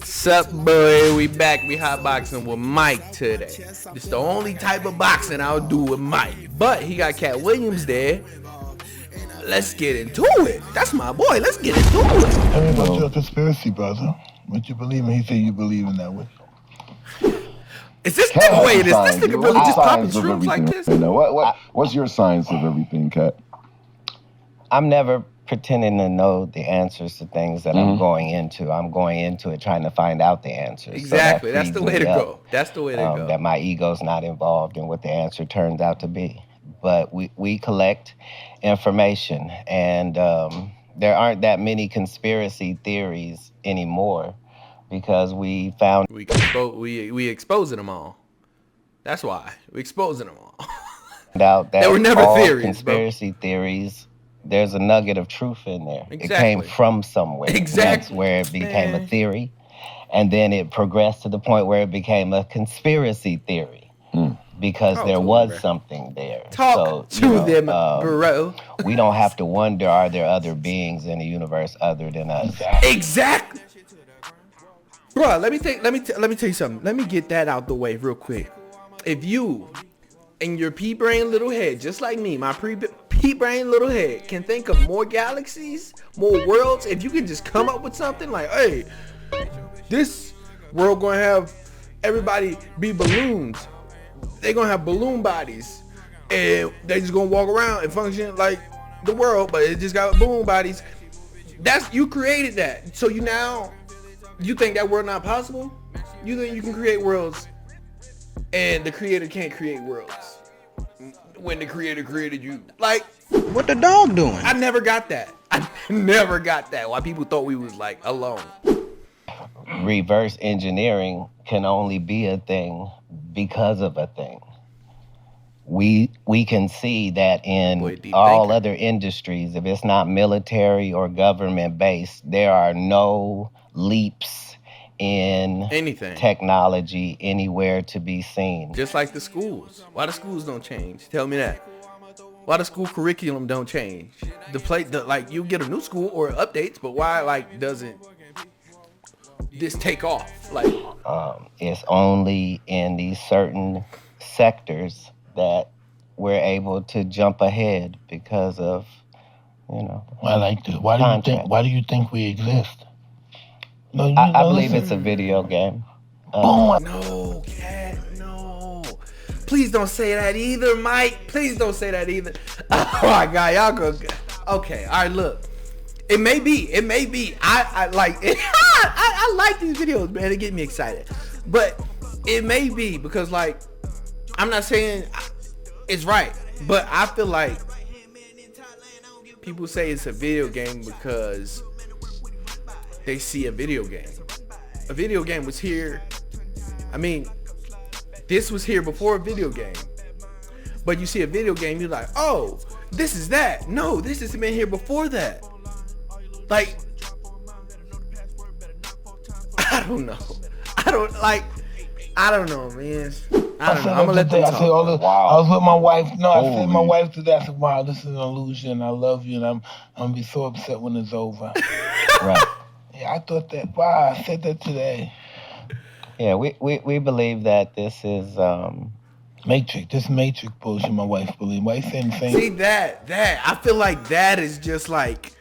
Sup, boy? We back. We hotboxing with Mike today. It's the only type of boxing I'll do with Mike. But he got Cat Williams there. Let's get into it. That's my boy. Let's get into it. Tell me about your conspiracy, brother. What you believe in? He said you believe in that. What? Is this nigga? Wait, is this nigga really just popping Science of shrooms like this? You know, what's your science of everything, Cat? I'm never pretending to know the answers to things that I'm going into. I'm going into it trying to find out the answers. Exactly. So That's the way to go. That's the way to go. That my ego's not involved in what the answer turns out to be. But we collect information, and there aren't that many conspiracy theories anymore because we found we exposing them all. That's why we exposing them all. out that they were never all theories, conspiracy theories. There's a nugget of truth in there. Exactly. It came from somewhere. Exactly. That's where it became a theory. And then it progressed to the point where it became a conspiracy theory. Because there was something there. Talk to them, bro. We don't have to wonder, are there other beings in the universe other than us? Exactly. Bro, let me tell you something. Let me get that out the way real quick. If you in your pea-brain little head, just like me, my pea-brain little head, can think of more galaxies, more worlds, if you can just come up with something like, hey, this world gonna have everybody be balloons. They gonna have balloon bodies, and they just gonna walk around and function like the world, but it just got balloon bodies. That's, you created that. So you think that world not possible? You think you can create worlds, and the creator can't create worlds when the creator created you? Like, what the dog doing? I never got that. I never got that. Why people thought we was like alone. Reverse engineering can only be a thing because of a thing. We can see that in all other industries, if it's not military or government based, there are no leaps in anything technology anywhere to be seen. Just like the schools. Why the schools don't change? Tell me that. Why the school curriculum don't change? Like, you get a new school or updates, but why doesn't this take off? Like, it's only in these certain sectors that we're able to jump ahead because of, Why do you think we exist? No, I believe it's a video game. No, Cat, no. Please don't say that either, Mike. Please don't say that either. Oh my God, y'all go. Okay, all right, look. It may be. I like it. I like these videos, man. They get me excited. But it may be because, like, I'm not saying it's right, but I feel like people say it's a video game because they see a video game. A video game was here. I mean, this was here before a video game. But you see a video game, you're like, oh, this is that. No, this has been here before that. Like, I don't know. I don't know, man. I don't know. I'm gonna let them talk. I was with my wife. No, I said my wife today. I said, wow, this is an illusion. I love you, and I'm gonna be so upset when it's over. Right. Yeah, I thought that. Wow, I said that today. Yeah, we believe that this is Matrix. This Matrix bullshit. My wife believes. Wife saying the same. See that I feel like that is just like,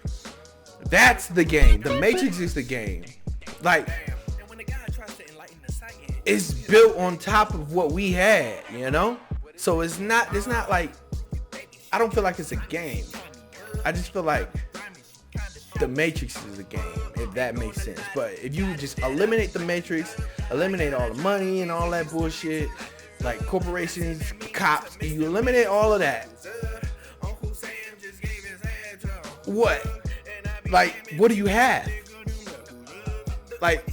that's the game. The Matrix is the game. Like, it's built on top of what we had, So it's not like, I don't feel like it's a game. I just feel like the Matrix is a game, if that makes sense. But if you just eliminate the Matrix, eliminate all the money and all that bullshit, like corporations, cops, you eliminate all of that. What? Like, what do you have? Like,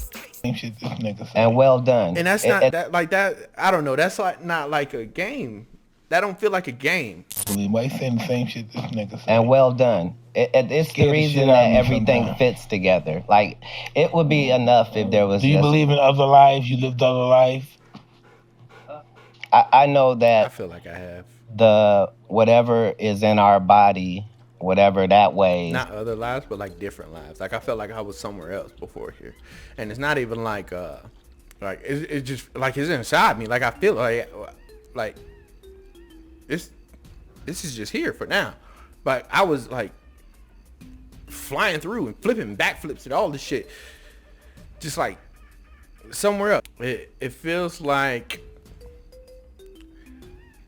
and well done. And that's not that like that. I don't know. That's like not like a game. That don't feel like a game. Why you saying the same shit this nigga said? And well done. It's the reason that everything fits together. Like, it would be enough if there was. Do you believe in other lives? You lived other lives? I know that. I feel like I have. Whatever is in our body whatever that way. Not other lives, but like different lives. Like I felt like I was somewhere else before here, and it's not even like it's just like it's inside me. Like I feel like this is just here for now. But I was like flying through and flipping backflips and all this shit, just like somewhere else. It feels like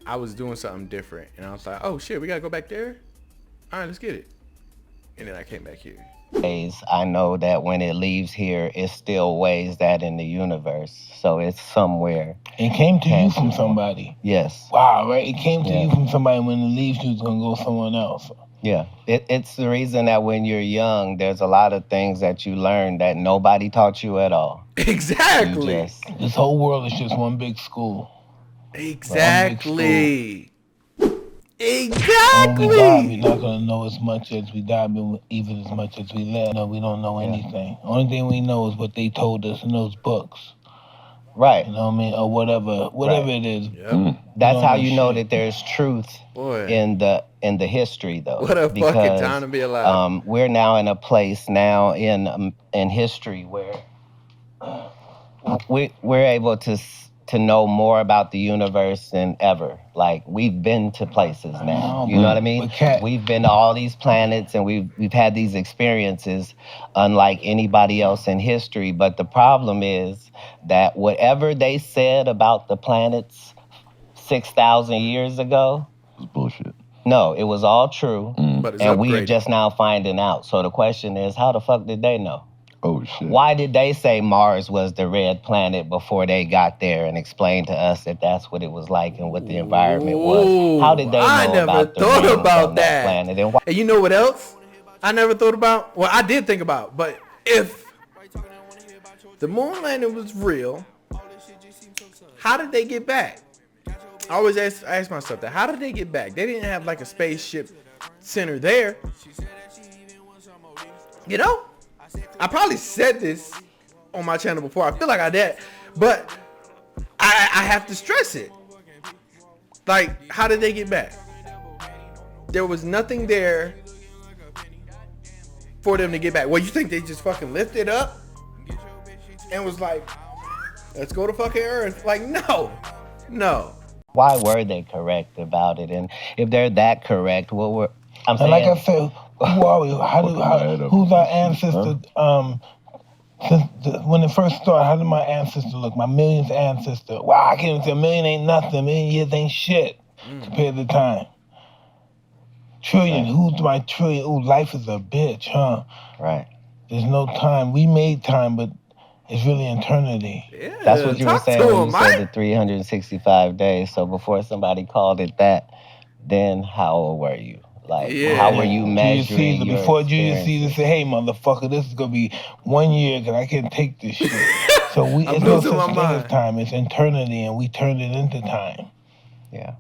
I was doing something different, and I was like, oh shit, we gotta go back there. All right, let's get it. And then I came back here. I know that when it leaves here, it still weighs that in the universe. So it's somewhere. It came to you from somebody. Yes. Wow, right? It came to you from somebody. When it leaves you, it's going to go someone else. Yeah. It's the reason that when you're young, there's a lot of things that you learn that nobody taught you at all. Exactly. This whole world is just one big school. Exactly. When we die, we're not going to know as much as we die, but even as much as we live. No, we don't know anything. Only thing we know is what they told us in those books. Right. You know what I mean? Or whatever it is. Yep. That's how you know that there's truth in the history, though. What a fucking time to be alive. We're now in a place now in history where we're able to know more about the universe than ever. Like, we've been to places now. You know what I mean? We've been to all these planets, and we've had these experiences unlike anybody else in history. But the problem is that whatever they said about the planets 6,000 years ago, It's bullshit. no, it was all true. But it's And we're upgraded. just now finding out. So the question is, how the fuck did they know? Oh shit. Why did they say Mars was the red planet before they got there and explained to us that that's what it was like and what the environment was? How did they know I never about the thought rings about on that. planet? And why? And you know what else I never thought about? Well, I did think about, but if the moon landing was real, how did they get back? I always ask myself that. How did they get back? They didn't have like a spaceship center there. You know? I probably said this on my channel before. I feel like I did. But I have to stress it. Like, how did they get back? There was nothing there for them to get back. Well, you think they just fucking lifted up and was like, let's go to fucking Earth? Like, no. Why were they correct about it? And if they're that correct, what were... I'm saying... Like I said, who are we? Who's our ancestor? When it first started, how did my ancestor look? My millionth ancestor. Wow, I can't even say a million ain't nothing. A million years ain't shit compared to time. Trillion, who's my trillion? Ooh, life is a bitch, huh? Right. There's no time. We made time, but it's really eternity. Yeah, that's what you were saying when you said the 365 days. So before somebody called it that, then how old were you? Like, how were you measuring your Before Julius Caesar said, hey, motherfucker, this is going to be 1 year because I can't take this shit. So it's no such thing as time. It's eternity, and we turned it into time. Yeah.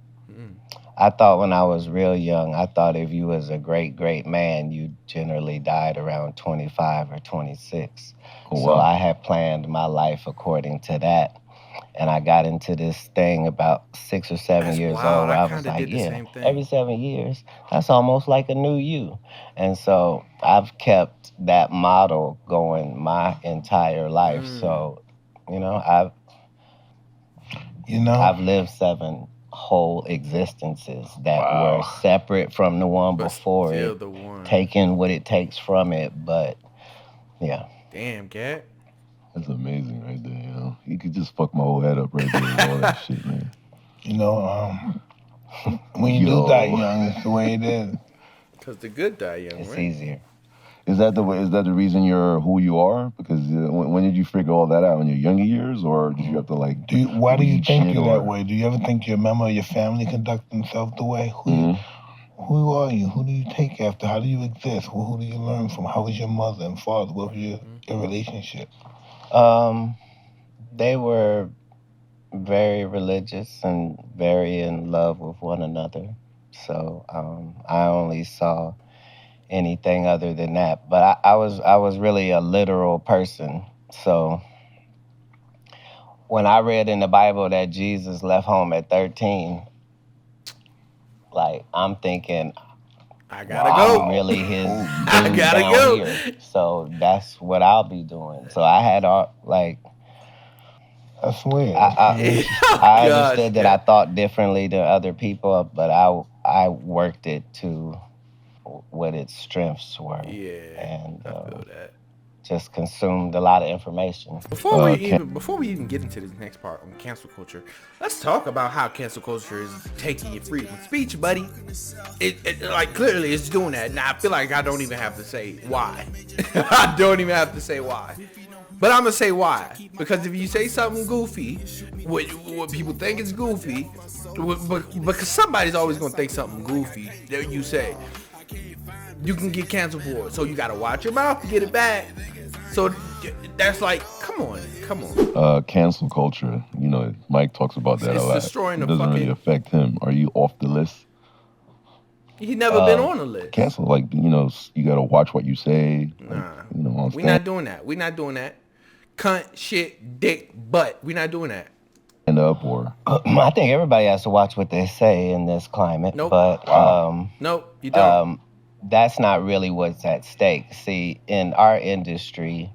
I thought when I was real young, I thought if you was a great, great man, you generally died around 25 or 26. Oh, wow. So I had planned my life according to that. And I got into this thing about 6 or 7 years old where I was like, yeah, every 7 years, that's almost like a new you. And so I've kept that model going my entire life. So, I've lived 7 whole existences that were separate from the one before it, taking what it takes from it. But, yeah. Damn, cat. That's amazing right there, You could just fuck my whole head up right there with all that shit, man. When you do die young, it's the way it is. Because the good die young, it's easier. Is that the reason you're who you are? Because when did you figure all that out? In your younger years, or did you have to why do you think you're that way? Do you ever think your member of your family conduct themselves the way? Who are you? Who do you take after? How do you exist? Who do you learn from? How was your mother and father? What was your relationship? They were very religious and very in love with one another. So I only saw anything other than that. But I was really a literal person. So when I read in the Bible that Jesus left home at 13, like, I'm thinking, I gotta go. I'm really his I dude gotta down go. here. So that's what I'll be doing. So I had all like That's weird. I understood that I thought differently than other people, but I worked it to what its strengths were. Yeah, And I feel that. just consumed a lot of information. Before we even get into this next part on cancel culture, let's talk about how cancel culture is taking your freedom of speech, buddy. It like clearly it's doing that. Now I feel like I don't even have to say why. I don't even have to say why. But I'm gonna say why. Because if you say something goofy, what people think is goofy, because somebody's always gonna think something goofy that you say, you can get canceled for it. So you gotta watch your mouth to get it back. So that's like, come on. Cancel culture. You know, Mike talks about that a lot. It's destroying the It doesn't really affect him. Are you off the list? He never been on the list. Cancel, like, you know, you gotta watch what you say. Nah, like, you know, we not doing that. Cunt, shit, dick, butt. We not doing that. Stand up or I think everybody has to watch what they say in this climate. Nope. But nope, you don't. That's not really what's at stake. See, in our industry,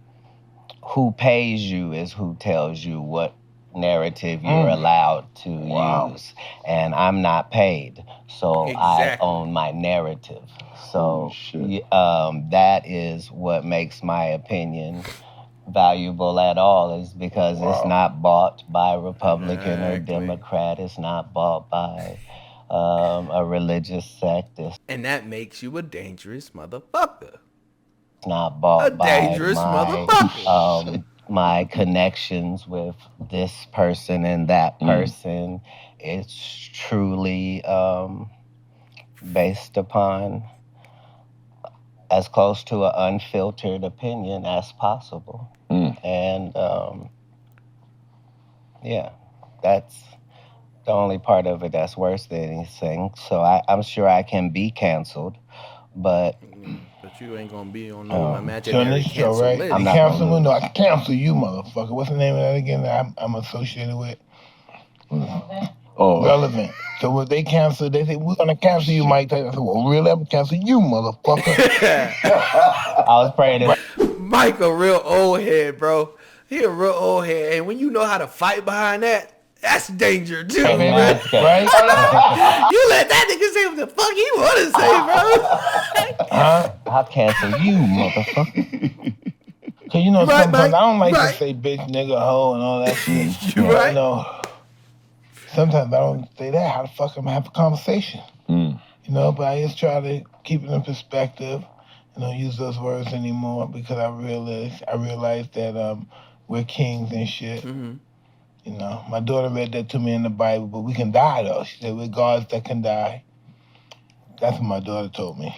who pays you is who tells you what narrative you're allowed to use. And I'm not paid, so I own my narrative. So that is what makes my opinion valuable at all, is because it's not bought by Republican or Democrat. It's not bought by a religious sect. And that makes you a dangerous motherfucker. It's not bought by dangerous motherfucker. My connections with this person and that person. It's truly based upon as close to an unfiltered opinion as possible. And that's the only part of it that's worse than anything. So I'm sure I can be canceled, but you ain't gonna be on no imaginary cancel right? list. I'm not cancel. No, I can cancel you, motherfucker. What's the name of that again? That I'm associated with. Relevant. So when they cancel, they say, we're going to cancel you, Mike Tyson. I said, well, really? I'm going to cancel you, motherfucker. I was praying to... Mike a real old head, bro. He a real old head. And when you know how to fight behind that, that's danger, too, man. Right? You let that nigga say what the fuck he want to say, bro. I'll cancel you, motherfucker. Because, you know, sometimes I don't like to say bitch, nigga, hoe, and all that shit. You right? You know, sometimes I don't say that. How the fuck am I have a conversation? You know, but I just try to keep it in perspective and don't use those words anymore because I realize that we're kings and shit. You know, my daughter read that to me in the Bible, but we can die, though. She said, we're gods that can die. That's what my daughter told me.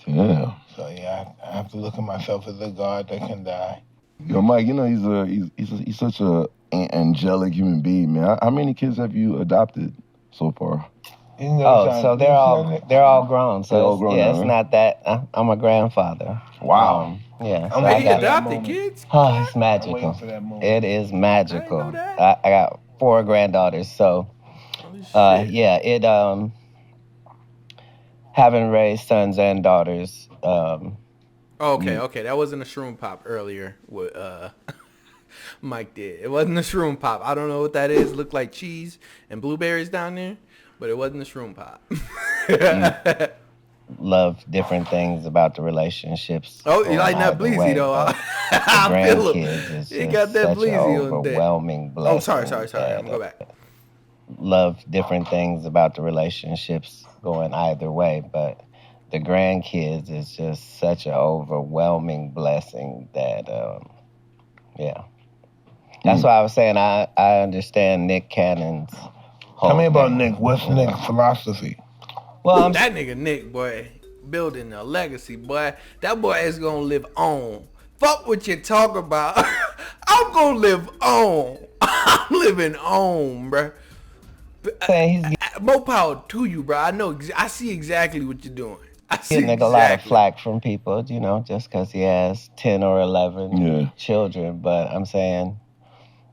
Yeah. So, yeah, I have to look at myself as a god that can die. Yo, Mike, you know, he's such a angelic human being, man. How many kids have you adopted so far? So they're all grown. So all grown, it's not that I'm a grandfather. Wow. Yeah. So he adopted kids? Oh, it's magical. It is magical. I got 4 granddaughters. So, having raised sons and daughters. Okay. That wasn't a shroom pop earlier. What Mike did. It wasn't a shroom pop. I don't know what that is. It looked like cheese and blueberries down there, but it wasn't a shroom pop. Love different things about the relationships. Oh, you like that bleezy though? I feel him. He got that bleezy on there. Overwhelming blessing. Oh, sorry. I'm gonna go back. Love different things about the relationships going either way, but the grandkids is just such an overwhelming blessing that, That's why I was saying I understand Nick Cannon's whole Tell me about thing. Nick. What's Nick's philosophy? Well, that nigga Nick, boy, building a legacy, boy. That boy is gonna live on. Fuck what you talk about. I'm gonna live on. I'm living on, bruh. More power to you, bro. I see exactly what you're doing. Getting a lot of flack from people, you know, just because he has 10 or 11 children. But I'm saying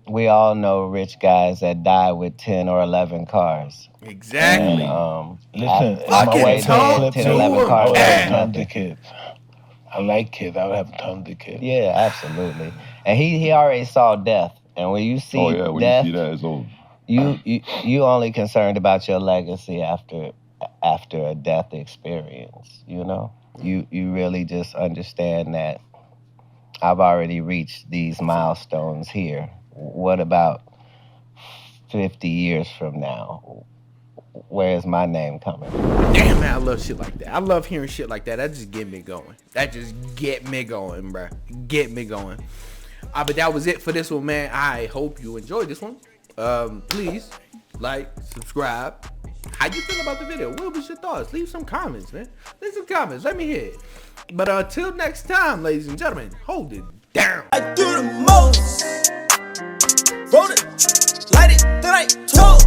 we all know rich guys that die with 10 or 11 cars. Exactly. And, Listen, fucking my wife talk had to 10, 11 him. cars. I would have Yeah. tons of kids. I like kids. I would have tons of kids. Yeah, absolutely. And he already saw death. And when you see when death, you see that, it's over. you only concerned about your legacy after a death experience. You know, you really just understand that I've already reached these milestones here. What about 50 years from now? Where's my name coming from? Damn, man, I love shit like that. I love hearing shit like that. That just get me going. That just get me going, bruh. Get me going. But that was it for this one, man. I hope you enjoyed this one. Please like, subscribe. How you feel about the video? What was your thoughts? Leave some comments, man. Leave some comments. Let me hear it. But until next time, ladies and gentlemen, hold it down. I do the most. Roll it, light it, then I talk.